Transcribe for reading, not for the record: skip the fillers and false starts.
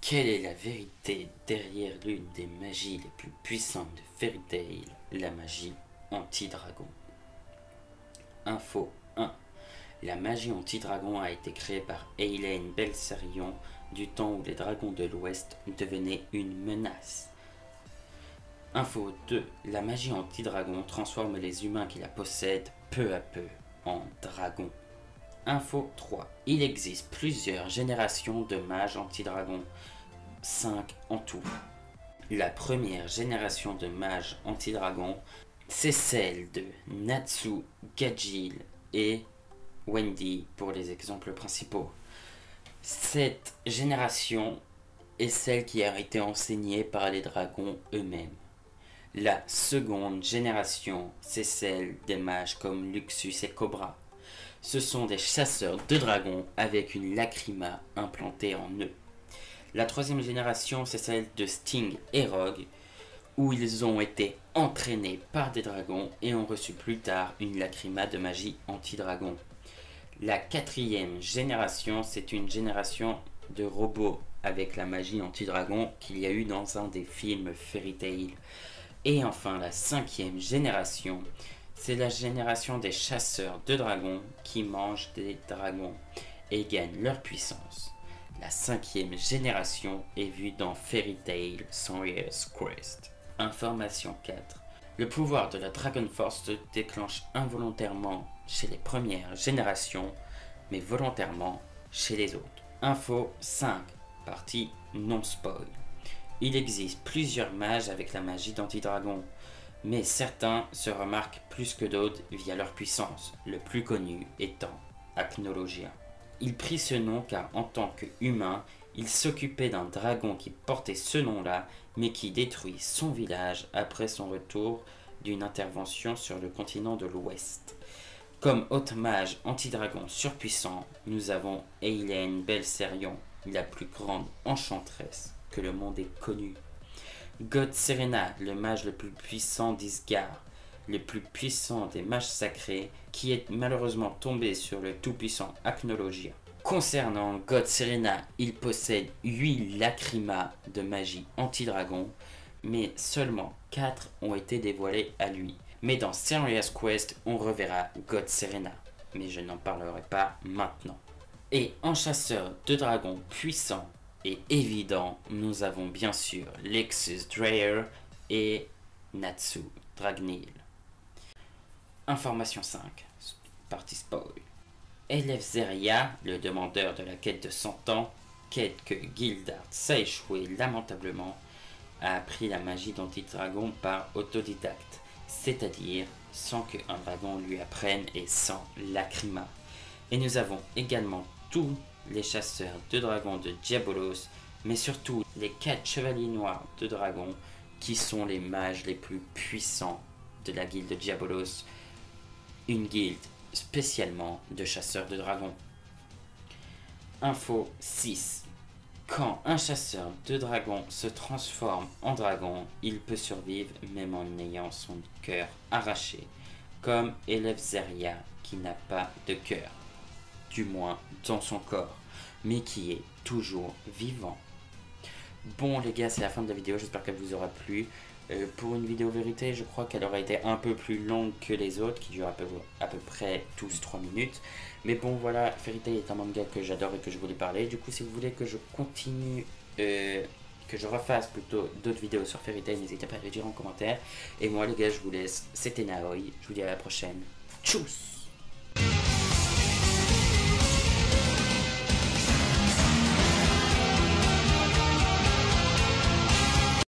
Quelle est la vérité derrière l'une des magies les plus puissantes de Fairy Tail, la magie anti-dragon? Info 1. La magie anti-dragon a été créée par Eileen Belsarion du temps où les dragons de l'Ouest devenaient une menace. Info 2. La magie anti-dragon transforme les humains qui la possèdent peu à peu en dragons. Info 3. Il existe plusieurs générations de mages anti-dragons. 5 en tout. La première génération de mages anti-dragons, c'est celle de Natsu, Gajil et Wendy pour les exemples principaux. Cette génération est celle qui a été enseignée par les dragons eux-mêmes. La seconde génération, c'est celle des mages comme Luxus et Cobra. Ce sont des chasseurs de dragons avec une lacryma implantée en eux. La troisième génération, c'est celle de Sting et Rogue, où ils ont été entraînés par des dragons et ont reçu plus tard une lacryma de magie anti-dragon. La quatrième génération, c'est une génération de robots avec la magie anti-dragon qu'il y a eu dans un des films Fairy Tail. Et enfin, la cinquième génération, c'est la génération des chasseurs de dragons qui mangent des dragons et gagnent leur puissance. La cinquième génération est vue dans Fairy Tail Sonria's Quest. Information 4. Le pouvoir de la Dragon Force se déclenche involontairement chez les premières générations, mais volontairement chez les autres. Info 5. Partie non spoil. Il existe plusieurs mages avec la magie d'anti-dragon, mais certains se remarquent plus que d'autres via leur puissance, le plus connu étant Acnologia. Il prit ce nom car en tant qu'humain, il s'occupait d'un dragon qui portait ce nom-là, mais qui détruit son village après son retour d'une intervention sur le continent de l'Ouest. Comme haute mage anti-dragon surpuissant, nous avons Eileen Belsarion, la plus grande enchanteresse que le monde ait connue. God Serena, le mage le plus puissant d'Isgard, le plus puissant des mages sacrés, qui est malheureusement tombé sur le tout-puissant Acnologia. Concernant God Serena, il possède 8 lacrymas de magie anti-dragon, mais seulement 4 ont été dévoilés à lui. Mais dans Sonria's Quest, on reverra God Serena, mais je n'en parlerai pas maintenant. Et en chasseur de dragons puissant et évident, nous avons bien sûr Lexus Dreyer et Natsu Dragneel. Information 5. Partie spoil. Eleftheria, le demandeur de la quête de 100 ans, quête que Gildart a échoué lamentablement, a appris la magie d'anti-dragon par autodidacte, c'est-à-dire sans qu'un dragon lui apprenne et sans lacryma. Et nous avons également tous les chasseurs de dragons de Diabolos, mais surtout les 4 chevaliers noirs de dragons qui sont les mages les plus puissants de la guilde de Diabolos, une guilde spécialement de chasseurs de dragons. Info 6. Quand un chasseur de dragons se transforme en dragon, il peut survivre même en ayant son cœur arraché, comme Eleftheria qui n'a pas de cœur, du moins dans son corps, mais qui est toujours vivant. Bon les gars, c'est la fin de la vidéo, j'espère qu'elle vous aura plu. Pour une vidéo vérité, je crois qu'elle aurait été un peu plus longue que les autres, qui durent à peu près tous 3 minutes. Mais bon voilà, Fairy Tail est un manga que j'adore et que je voulais parler. Du coup, si vous voulez que je continue, que je refasse plutôt d'autres vidéos sur Fairy Tail, n'hésitez pas à le dire en commentaire. Et moi les gars, je vous laisse, c'était Naoi, je vous dis à la prochaine. Tchuss!